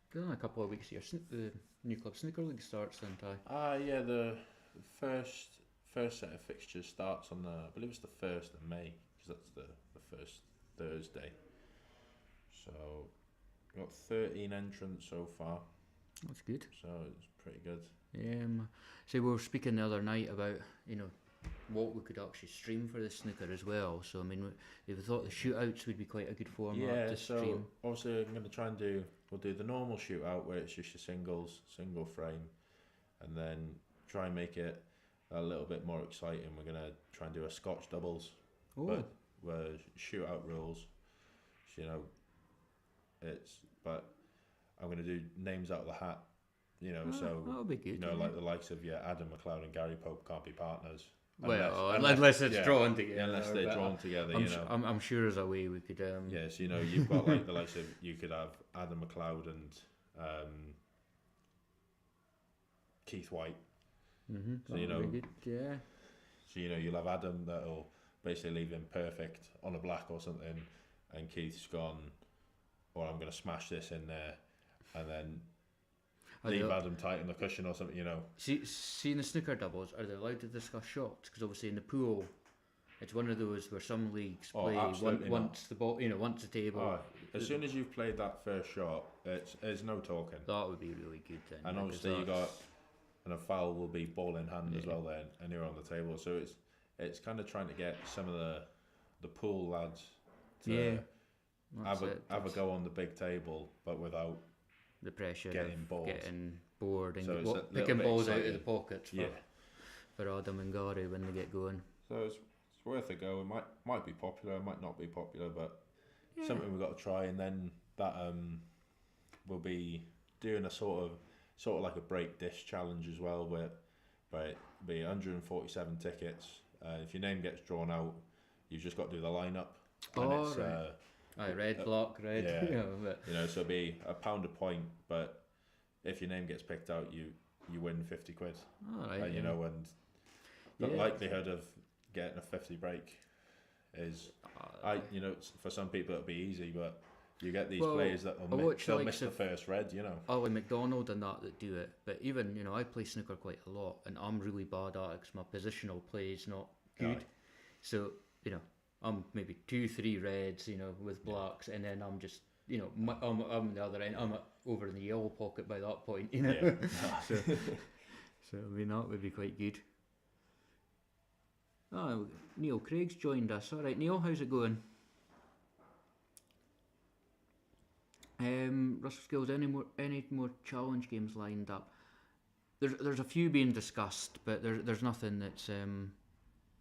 A: Still in a couple of weeks here, the new club snooker league starts, then, Ty.
B: Yeah, the first set of fixtures starts on I believe it's the 1st of May, because that's the first Thursday. So, we've got 13 entrants so far,
A: That's good.
B: so it's pretty good.
A: So we were speaking the other night about, what we could actually stream for the snooker as well. So I mean, we thought the shootouts would be quite a good format to
B: so
A: stream.
B: obviously I'm going to try and we'll do the normal shootout where it's just your single frame, and then try and make it a little bit more exciting. We're going to try and do a Scotch doubles,
A: Oh,
B: but where shootout rules, but I'm going to do names out of the hat,
A: that'll be good.
B: like the likes of Adam McLeod and Gary Pope can't be partners.
A: Unless it's drawn together.
B: Unless they're drawn together,
A: I'm sure there's a way we could.
B: Yes, you've got like the likes of, you could have Adam McLeod and Keith White.
A: Mm-hmm.
B: So,
A: that'll be good, yeah.
B: So you'll have Adam that'll basically leave him perfect on a black or something, and Keith's gone, or I'm going to smash this in there, and then leave Adam tight on the cushion or something,
A: See in the snooker doubles, are they allowed to discuss shots? Because obviously in the pool, it's one of those where some leagues play once the ball, once the table.
B: As soon as you've played that first shot, there's no talking.
A: That would be really good then.
B: And obviously and a foul will be ball in hand as well then, and you're on the table. So it's kind of trying to get some of the pool lads to have a go on the big table, but without
A: the pressure
B: getting balls,
A: getting bored, and
B: so
A: picking balls out
B: exciting
A: of the pockets for Adam and Gary when they get going.
B: So it's worth a go. It might be popular, it might not be popular, but something we've got to try. And then that we'll be doing a sort of like a break dish challenge as well, where it'll be 147 tickets. If your name gets drawn out, you've just got to do the lineup.
A: Red, block, red.
B: So it'll be £1 a point, but if your name gets picked out, you win 50 quid.
A: All right.
B: And the likelihood of getting a 50 break is, for some people it'll be easy, but you get these players that they'll miss the first red,
A: Ollie McDonald and that do it, but even, I play snooker quite a lot, and I'm really bad at it because my positional play is not good. So, I'm maybe 2-3 reds, with blacks, and then I'm just, I'm the other end. I'm over in the yellow pocket by that point, so I mean that would be quite good. Oh, Neill Craig's joined us. All right, Neill, how's it going? Russell Skills, any more challenge games lined up? There's a few being discussed, but there's nothing that's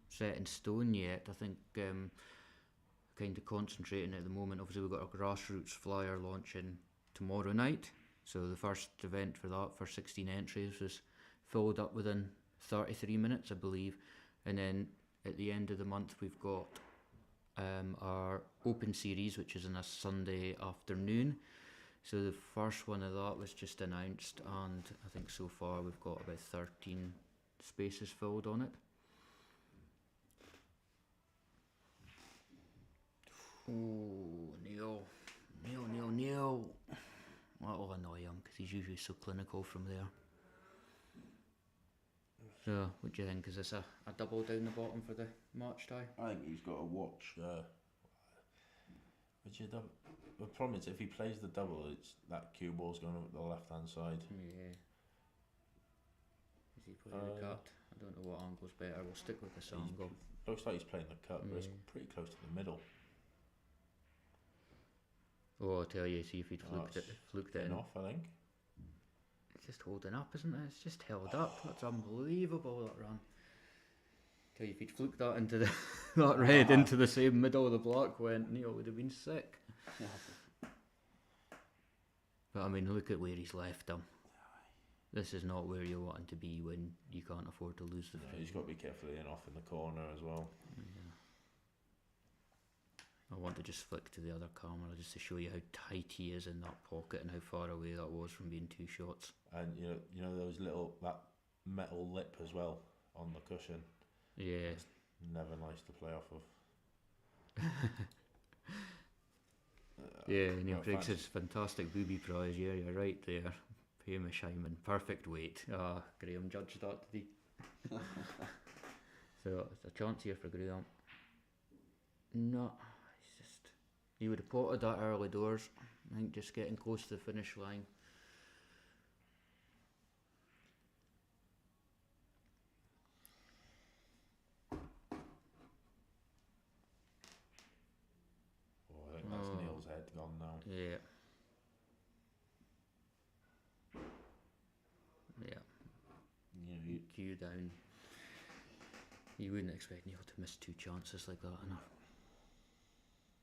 A: set in stone yet. I think kind of concentrating at the moment. Obviously we've got a grassroots flyer launching tomorrow night, so the first event for that, for 16 entries, was filled up within 33 minutes, I believe. And then at the end of the month we've got our open series, which is on a Sunday afternoon. So the first one of that was just announced, and I think so far we've got about 13 spaces filled on it. Oh, Neill. that'll annoy him because he's usually so clinical from there. So, what do you think? Is this a double down the bottom for the March tie?
B: I think he's got to watch. Would you double? The problem is if he plays the double, it's that cue ball's going up the left hand side.
A: Yeah. Is he playing the cut? I don't know what angle's better. We'll stick with this angle.
B: Looks like he's playing the cut, but it's pretty close to the middle.
A: Oh, I'll tell you, see if he'd fluked it in.
B: Off, I think.
A: It's just holding up, isn't it? It's just held up. That's unbelievable, that run. Tell you, if he'd fluked that into the that red into the same middle of the block when Neill would have been sick. But I mean, look at where he's left him. This is not where you're wanting to be when you can't afford to lose the
B: Yeah, he's got to be careful in off in the corner as well.
A: Yeah. I want to just flick to the other camera just to show you how tight he is in that pocket and how far away that was from being 2 shots.
B: And you know those that metal lip as well on the cushion.
A: Yeah.
B: It's never nice to play off of.
A: Yeah, Neil Craig says fantastic booby prize. Yeah, you're right there. Hamish Hyman, perfect weight. Graham judged that, did he? So it's a chance here for Graham. No, he would have potted that early doors. I think just getting close to the finish line.
B: I think that's Neil's head gone now.
A: Yeah. Yeah. Cue down. You wouldn't expect Neill to miss 2 chances like that.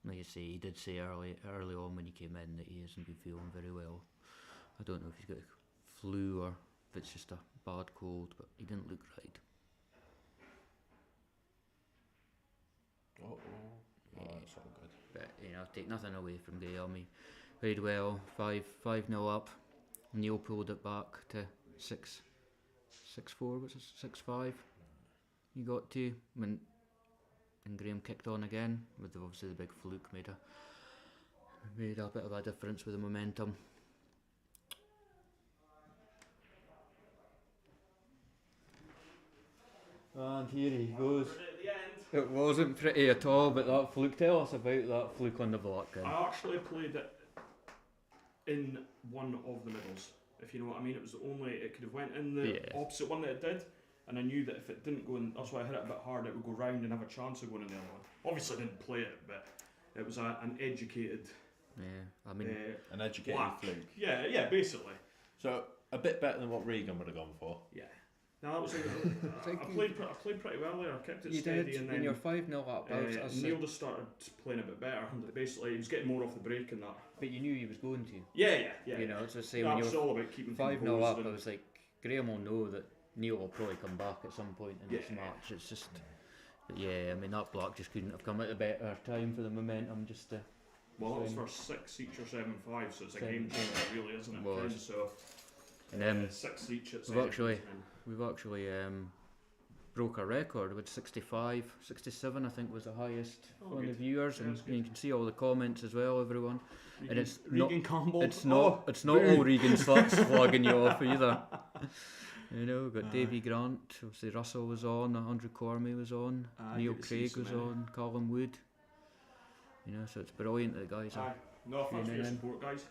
A: Like I say, he did say early on when he came in that he hasn't been feeling very well. I don't know if he's got a flu or if it's just a bad cold, but he didn't look right.
B: That's all good.
A: But take nothing away from Graham. He played well. 5-0 up. Neill pulled it back to 6-4. Was it 6-5? He got to and Graham kicked on again. With obviously the big fluke made a bit of a difference with the momentum. And here he goes. It wasn't pretty at all, but that fluke. Tell us about that fluke on the block.
E: I actually played it in one of the middles, if you know what I mean. It was it could have went in the opposite one that it did, and I knew that if it didn't go in, that's why I hit it a bit hard, it would go round and have a chance of going in the other one. Obviously I didn't play it, but it was an educated...
A: Yeah, I mean...
B: an educated fluke.
E: Yeah, basically.
B: So, a bit better than what Regan would have gone for.
E: Yeah. No, that was I played pretty well there. I kept it steady, and then
A: you're 5-0 up.
E: Neill just started playing a bit better. Basically, he was getting more off the break and that.
A: But you knew he was going to.
E: Yeah.
A: You know, it's the same when
E: it's
A: you're
E: all about keeping
A: 5-0 up. I was like, Graham will know that Neill will probably come back at some point in this match. It's just, but yeah, I mean that block just couldn't have come at a better time for the momentum. Just to.
E: Well, that was for 6 each or 7-5, so it's a game changer, really, isn't it?
A: Was.
E: So.
A: And
E: 6 each at
A: we've actually broke a record with 65, 67 I think was the highest on the viewers, and you can see all the comments as well, everyone.
E: Regan,
A: and it's
E: Regan Campbell.
A: It's not all Regan sluts flogging you off either. You know, we've got Davy Grant, obviously Russell was on, Andrew Cormie was on, Neil Craig was on, Colin Wood. You know, so it's brilliant that the guys are.
E: No, thanks for your support, guys.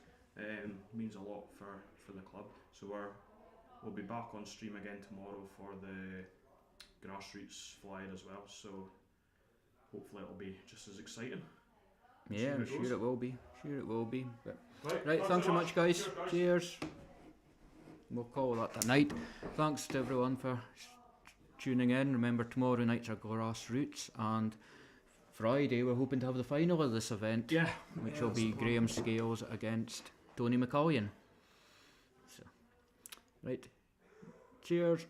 E: Means a lot for the club. So we'll be back on stream again tomorrow for the grassroots flyer as well. So hopefully it'll be just as exciting.
A: Yeah, I'm sure it will be. But
E: right,
A: thanks so much, guys. Cheers. We'll call that a night. Thanks to everyone for tuning in. Remember, tomorrow night's our grassroots, and Friday we're hoping to have the final of this event.
E: Yeah,
A: which will be Graham Scales against Tony McCallion. So, right. Cheers.